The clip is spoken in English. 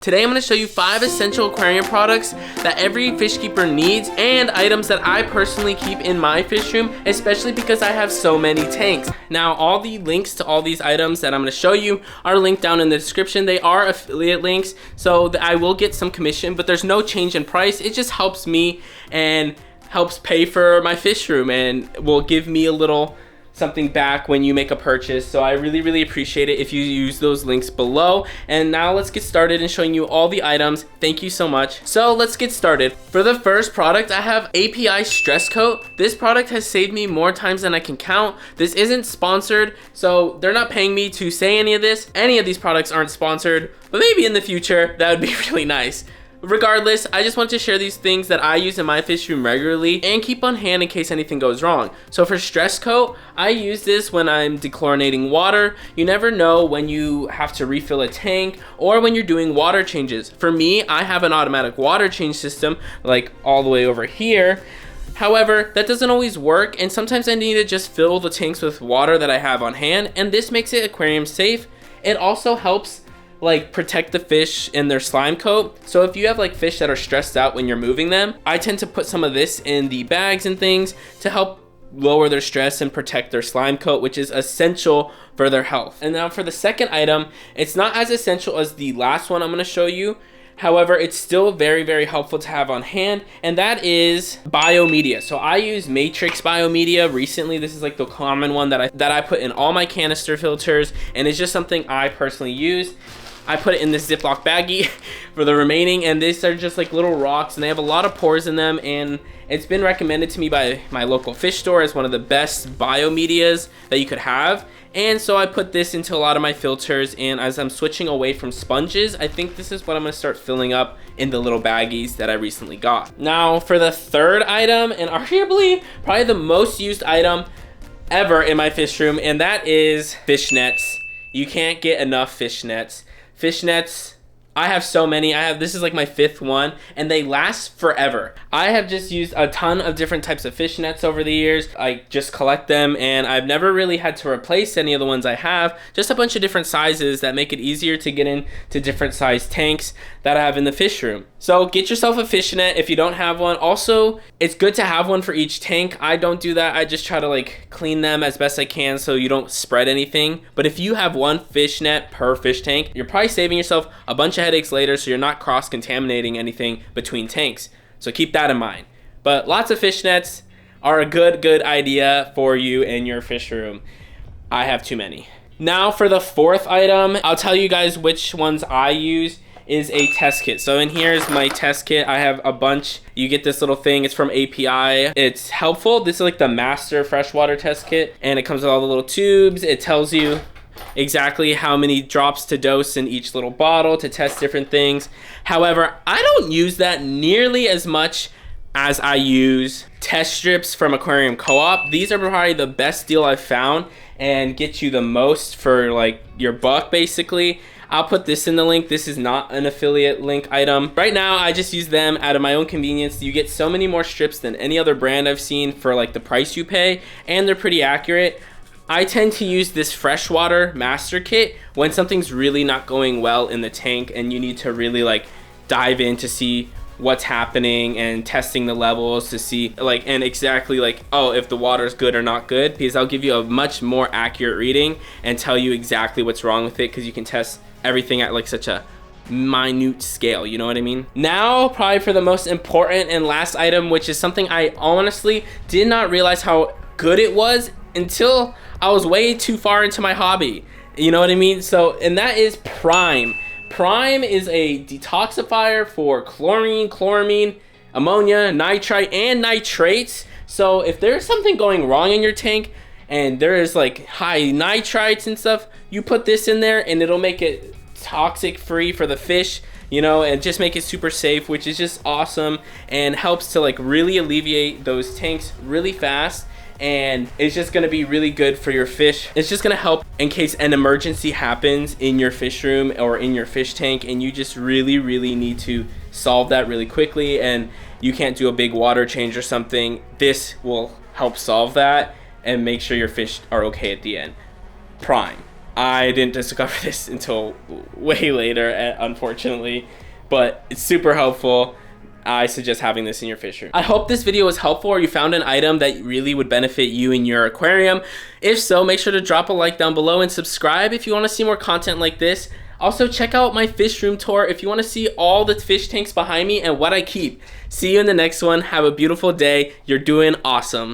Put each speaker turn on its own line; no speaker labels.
Today I'm going to show you 5 essential aquarium products that every fish keeper needs and items that I personally keep in my fish room, especially because I have so many tanks. Now all the links to all these items that I'm going to show you are linked down in the description. They are affiliate links, so I will get some commission, but there's no change in price. It just helps me and helps pay for my fish room and will give me a little something back when you make a purchase. So I really appreciate it if you use those links below. And now let's get started in showing you all the items. Thank you so much. So let's get started. For the first product, I have API Stress Coat. This product has saved me more times than I can count. This isn't sponsored, so they're not paying me to say any of this. Any of these products aren't sponsored, but maybe in the future that would be really nice. Regardless, I just want to share these things that I use in my fish room regularly and keep on hand in case anything goes wrong. So for Stress Coat, I use this when I'm dechlorinating water. You never know when you have to refill a tank or when you're doing water changes. For me, I have an automatic water change system like all the way over here. However, that doesn't always work, and sometimes I need to just fill the tanks with water that I have on hand, and this makes it aquarium safe. It also helps like protect the fish in their slime coat. So if you have like fish that are stressed out when you're moving them, I tend to put some of this in the bags and things to help lower their stress and protect their slime coat, which is essential for their health. And now for the second item, it's not as essential as the last one I'm going to show you. However, it's still very helpful to have on hand, and that is biomedia. So I use Matrix biomedia recently. This is like the common one that I put in all my canister filters, and it's just something I personally use. I put it in this Ziploc baggie for the remaining, and these are just like little rocks, and they have a lot of pores in them, and it's been recommended to me by my local fish store as one of the best biomedias that you could have. And so I put this into a lot of my filters, and as I'm switching away from sponges, I think this is what I'm going to start filling up in the little baggies that I recently got. Now for the third item, and arguably probably the most used item ever in my fish room, and that is fish nets. You can't get enough fish nets. Fish nets, I have so many. This is like my 5th one, and they last forever. I have just used a ton of different types of fish nets over the years. I just collect them, and I've never really had to replace any of the ones I have. Just a bunch of different sizes that make it easier to get into different size tanks that I have in the fish room. So get yourself a fish net if you don't have one. Also, it's good to have one for each tank. I don't do that. I just try to like clean them as best I can so you don't spread anything. But if you have one fish net per fish tank, you're probably saving yourself a bunch of headaches later, so you're not cross-contaminating anything between tanks. So keep that in mind. But lots of fish nets are a good idea for you in your fish room. I have too many. Now for the fourth item, I'll tell you guys which ones I use. Is a test kit. So in here is my test kit. I have a bunch. You get this little thing. It's from API. It's helpful. This is like the master freshwater test kit, and it comes with all the little tubes. It tells you exactly how many drops to dose in each little bottle to test different things. However, I don't use that nearly as much as I use test strips from Aquarium Co-op. These are probably the best deal I've found and get you the most for like your buck basically. I'll put this in the link. This is not an affiliate link item. Right now, I just use them out of my own convenience. You get so many more strips than any other brand I've seen for like the price you pay, and they're pretty accurate. I tend to use this freshwater master kit when something's really not going well in the tank and you need to really like dive in to see what's happening and testing the levels to see like and exactly like, oh, if the water's good or not good, because I'll give you a much more accurate reading and tell you exactly what's wrong with it, because you can test everything at like such a minute scale, you know what I mean? Now probably for the most important and last item, which is something I honestly did not realize how good it was until I was way too far into my hobby, you know what I mean? So, and that is Prime. Prime is a detoxifier for chlorine, chloramine, ammonia, nitrite, and nitrates. So if there's something going wrong in your tank and there is like high nitrites and stuff, you put this in there and it'll make it toxic free for the fish, you know, and just make it super safe, which is just awesome and helps to like really alleviate those tanks really fast. And it's just gonna be really good for your fish. It's just gonna help in case an emergency happens in your fish room or in your fish tank and you just really need to solve that really quickly and you can't do a big water change or something. This will help solve that and make sure your fish are okay at the end. Prime. I didn't discover this until way later, unfortunately, but it's super helpful. I suggest having this in your fish room. I hope this video was helpful, or you found an item that really would benefit you in your aquarium. If so, make sure to drop a like down below and subscribe if you want to see more content like this. Also, check out my fish room tour if you want to see all the fish tanks behind me and what I keep. See you in the next one. Have a beautiful day. You're doing awesome.